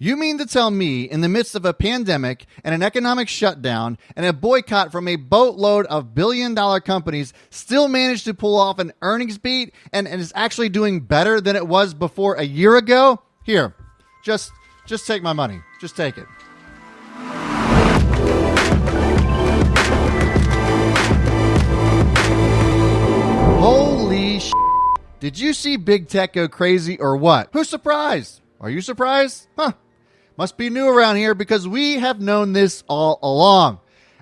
You mean to tell me, in the midst of a pandemic and an economic shutdown and a boycott from a boatload of billion-dollar companies, still managed to pull off an earnings beat and is actually doing better than it was before a year ago? Here, just take my money. Just take it. Holy sh**. Did you see big tech go crazy or what? Who's surprised? Are you surprised? Huh. Must be new around here because we have known this all along.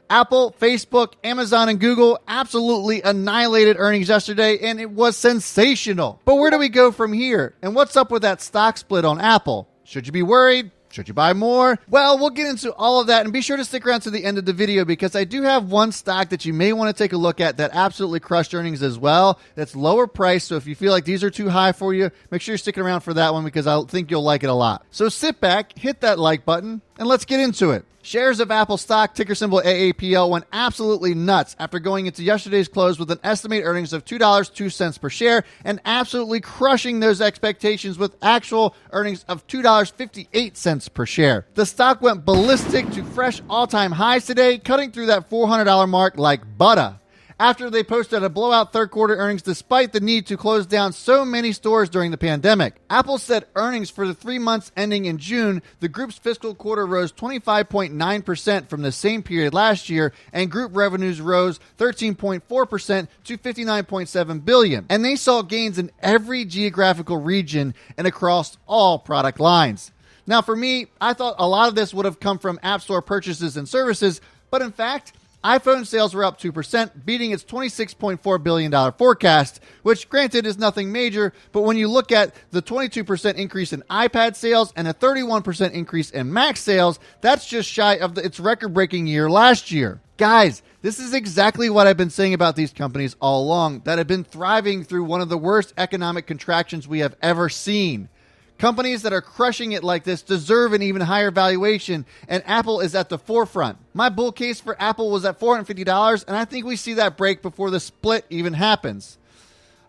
Apple, Facebook, Amazon, and Google absolutely annihilated earnings yesterday, and it was sensational. But where do we go from here? And what's up with that stock split on Apple? Should you be worried? Should you buy more? Well, we'll get into all of that, and be sure to stick around to the end of the video because I do have one stock that you may want to take a look at that absolutely crushed earnings as well. That's lower price, so if you feel like these are too high for you, make sure you're sticking around for that one because I think you'll like it a lot. So sit back, hit that like button, and let's get into it. Shares of Apple stock, ticker symbol AAPL, went absolutely nuts after going into yesterday's close with an estimated earnings of $2.02 per share and absolutely crushing those expectations with actual earnings of $2.58 per share. The stock went ballistic to fresh all-time highs today, cutting through that $400 mark like butter, after they posted a blowout third quarter earnings despite the need to close down so many stores during the pandemic. Apple said earnings for the 3 months ending in June, the group's fiscal quarter rose 25.9% from the same period last year, and group revenues rose 13.4% to $59.7 billion. And they saw gains in every geographical region and across all product lines. Now, for me, I thought a lot of this would have come from App Store purchases and services, but in fact, iPhone sales were up 2%, beating its $26.4 billion forecast, which granted is nothing major, but when you look at the 22% increase in iPad sales and a 31% increase in Mac sales, that's just shy of its record-breaking year last year. Guys, this is exactly what I've been saying about these companies all along, that have been thriving through one of the worst economic contractions we have ever seen. Companies that are crushing it like this deserve an even higher valuation, and Apple is at the forefront. My bull case for Apple was at $450, and I think we see that break before the split even happens.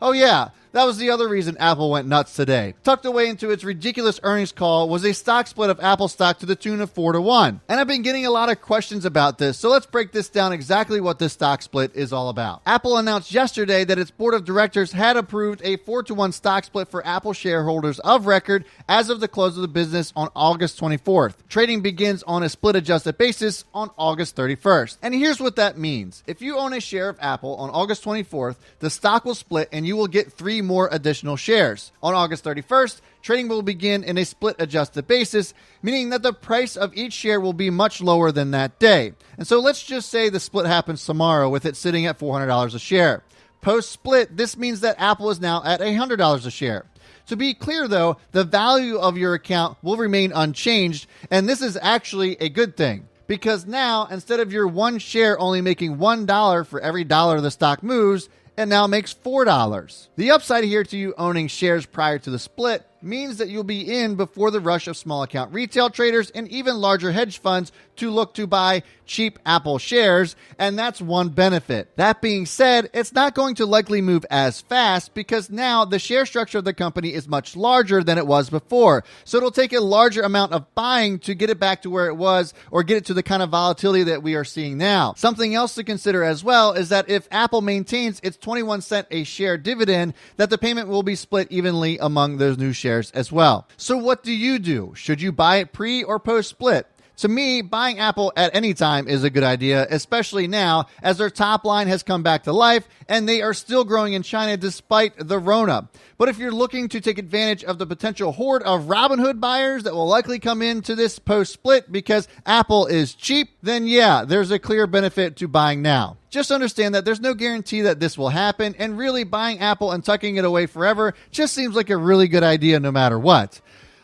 Oh yeah, that was the other reason Apple went nuts today. Tucked away into its ridiculous earnings call was a stock split of Apple stock to the tune of 4-1. And I've been getting a lot of questions about this, so let's break this down exactly what this stock split is all about. Apple announced yesterday that its board of directors had approved a 4-1 stock split for Apple shareholders of record as of the close of the business on August 24th. Trading begins on a split-adjusted basis on August 31st. And here's what that means. If you own a share of Apple on August 24th, the stock will split and you will get 3 more additional shares. On August 31st, trading will begin in a split-adjusted basis, meaning that the price of each share will be much lower than that day. And so let's just say the split happens tomorrow with it sitting at $400 a share. Post-split, this means that Apple is now at $100 a share. To be clear, though, the value of your account will remain unchanged, and this is actually a good thing. Because now, instead of your one share only making $1 for every dollar the stock moves, it now makes $4. The upside here to you owning shares prior to the split means that you'll be in before the rush of small account retail traders and even larger hedge funds to look to buy cheap Apple shares, and that's one benefit. That being said, it's not going to likely move as fast because now the share structure of the company is much larger than it was before, so it'll take a larger amount of buying to get it back to where it was or get it to the kind of volatility that we are seeing now. Something else to consider as well is that if Apple maintains its 21-cent a share dividend, that the payment will be split evenly among those new shares as well. So what do you do? Should you buy it pre or post split? To me, buying Apple at any time is a good idea, especially now as their top line has come back to life and they are still growing in China despite the Rona. But if you're looking to take advantage of the potential horde of Robinhood buyers that will likely come into this post-split because Apple is cheap, then yeah, there's a clear benefit to buying now. Just understand that there's no guarantee that this will happen, and really buying Apple and tucking it away forever just seems like a really good idea no matter what.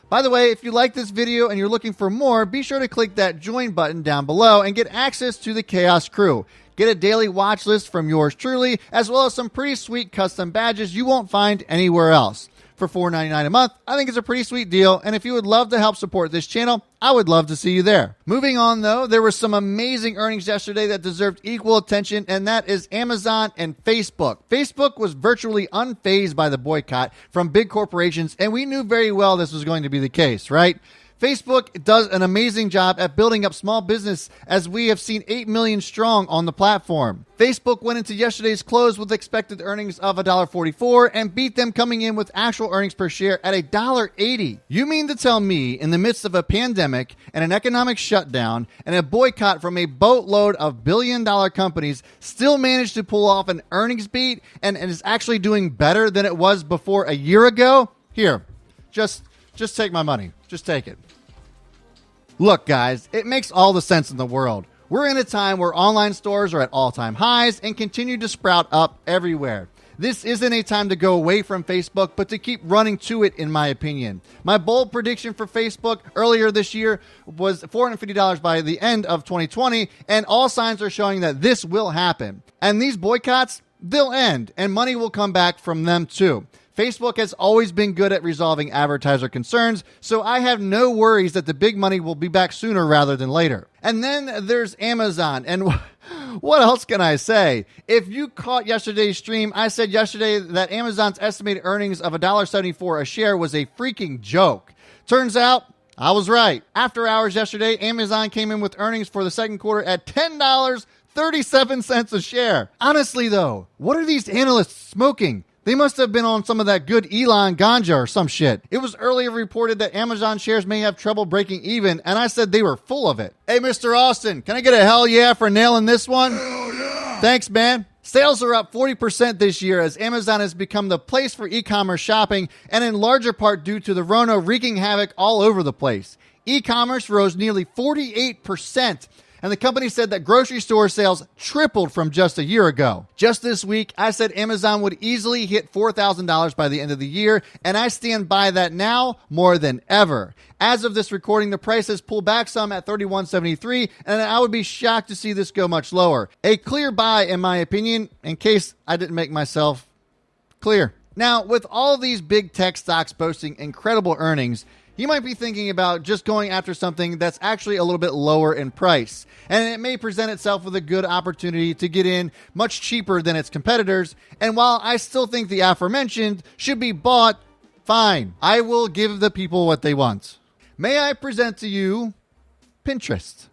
By the way, if you like this video and you're looking for more, be sure to click that join button down below and get access to the Chaos Crew. Get a daily watch list from yours truly, as well as some pretty sweet custom badges you won't find anywhere else. For $4.99 a month, I think it's a pretty sweet deal, and if you would love to help support this channel, I would love to see you there. Moving on, though, there were some amazing earnings yesterday that deserved equal attention, and that is Amazon and Facebook. Facebook was virtually unfazed by the boycott from big corporations, and we knew very well this was going to be the case, right? Facebook does an amazing job at building up small business, as we have seen 8 million strong on the platform. Facebook went into yesterday's close with expected earnings of $1.44 and beat them, coming in with actual earnings per share at $1.80. You mean to tell me, in the midst of a pandemic and an economic shutdown and a boycott from a boatload of billion-dollar companies, still managed to pull off an earnings beat and is actually doing better than it was before a year ago? Here, just take my money. Just take it. Look, guys, it makes all the sense in the world. We're in a time where online stores are at all-time highs and continue to sprout up everywhere. This isn't a time to go away from Facebook, but to keep running to it, in my opinion. My bold prediction for Facebook earlier this year was $450 by the end of 2020, and all signs are showing that this will happen. And these boycotts, they'll end, and money will come back from them too. Facebook has always been good at resolving advertiser concerns, so I have no worries that the big money will be back sooner rather than later. And then there's Amazon, and what else can I say? If you caught yesterday's stream, I said yesterday that Amazon's estimated earnings of $1.74 a share was a freaking joke. Turns out, I was right. After hours yesterday, Amazon came in with earnings for the second quarter at $10.37 a share. Honestly though, what are these analysts smoking? They must have been on some of that good Elon ganja or some shit. It was earlier reported that Amazon shares may have trouble breaking even, and I said they were full of it. Hey, Mr. Austin, can I get a hell yeah for nailing this one? Hell yeah! Thanks, man. Sales are up 40% this year as Amazon has become the place for e-commerce shopping, and in larger part due to the Rona wreaking havoc all over the place. E-commerce rose nearly 48%. And the company said that grocery store sales tripled from just a year ago. Just this week, I said Amazon would easily hit $4,000 by the end of the year, and I stand by that now more than ever. As of this recording, the price has pulled back some at $31.73, and I would be shocked to see this go much lower. A clear buy, in my opinion, in case I didn't make myself clear. Now, with all these big tech stocks boasting incredible earnings, you might be thinking about just going after something that's actually a little bit lower in price. And it may present itself with a good opportunity to get in much cheaper than its competitors. And while I still think the aforementioned should be bought, fine. I will give the people what they want. May I present to you Pinterest.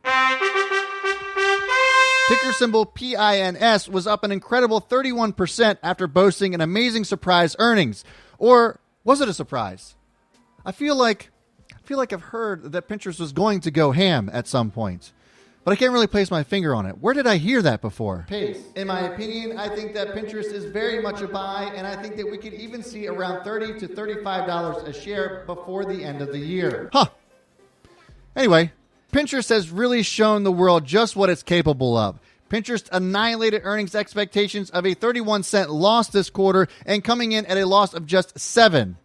Ticker symbol PINS was up an incredible 31% after boasting an amazing surprise earnings. Or was it a surprise? I feel like I've heard that Pinterest was going to go ham at some point, but I can't really place my finger on it. Where did I hear that before? Pace. In my opinion, I think that Pinterest is very much a buy, and I think that we could even see around $30 to $35 a share before the end of the year. Huh. Anyway, Pinterest has really shown the world just what it's capable of. Pinterest annihilated earnings expectations of a 31-cent loss this quarter and coming in at a loss of just 7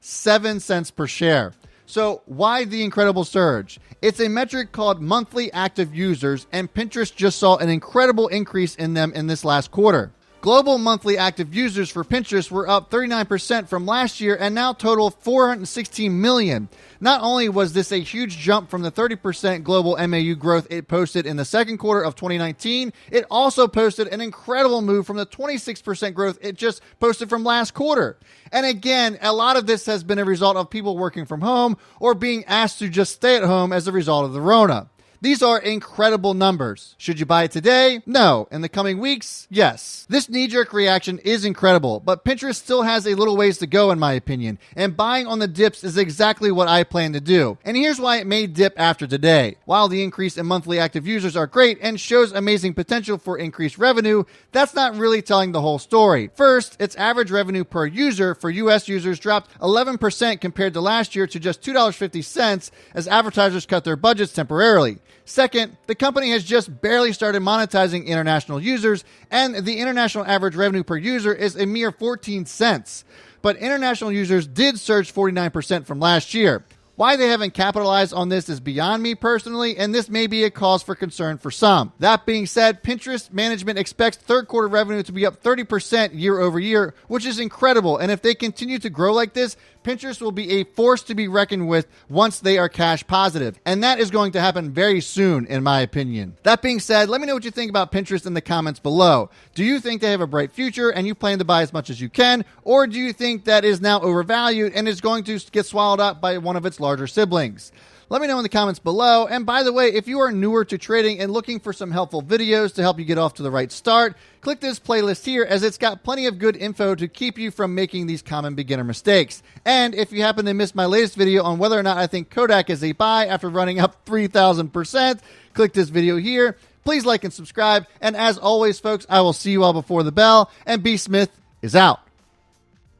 cents per share. So why the incredible surge? It's a metric called monthly active users, and Pinterest just saw an incredible increase in them in this last quarter. Global monthly active users for Pinterest were up 39% from last year and now total 416 million. Not only was this a huge jump from the 30% global MAU growth it posted in the second quarter of 2019, it also posted an incredible move from the 26% growth it just posted from last quarter. And again, a lot of this has been a result of people working from home or being asked to just stay at home as a result of the Rona. These are incredible numbers. Should you buy it today? No. In the coming weeks? Yes. This knee-jerk reaction is incredible, but Pinterest still has a little ways to go in my opinion, and buying on the dips is exactly what I plan to do. And here's why it may dip after today. While the increase in monthly active users are great and shows amazing potential for increased revenue, that's not really telling the whole story. First, its average revenue per user for US users dropped 11% compared to last year to just $2.50 as advertisers cut their budgets temporarily. Second, the company has just barely started monetizing international users, and the international average revenue per user is a mere 14 cents. But international users did surge 49% from last year. Why they haven't capitalized on this is beyond me personally, and this may be a cause for concern for some. That being said, Pinterest management expects third quarter revenue to be up 30% year over year, which is incredible. And if they continue to grow like this, Pinterest will be a force to be reckoned with once they are cash positive. And that is going to happen very soon, in my opinion. That being said, let me know what you think about Pinterest in the comments below. Do you think they have a bright future and you plan to buy as much as you can? Or do you think that is now overvalued and is going to get swallowed up by one of its larger siblings? Let me know in the comments below. And by the way, if you are newer to trading and looking for some helpful videos to help you get off to the right start, click this playlist here as it's got plenty of good info to keep you from making these common beginner mistakes. And if you happen to miss my latest video on whether or not I think Kodak is a buy after running up 3,000%, click this video here. Please like and subscribe. And as always, folks, I will see you all before the bell. And B. Smith is out.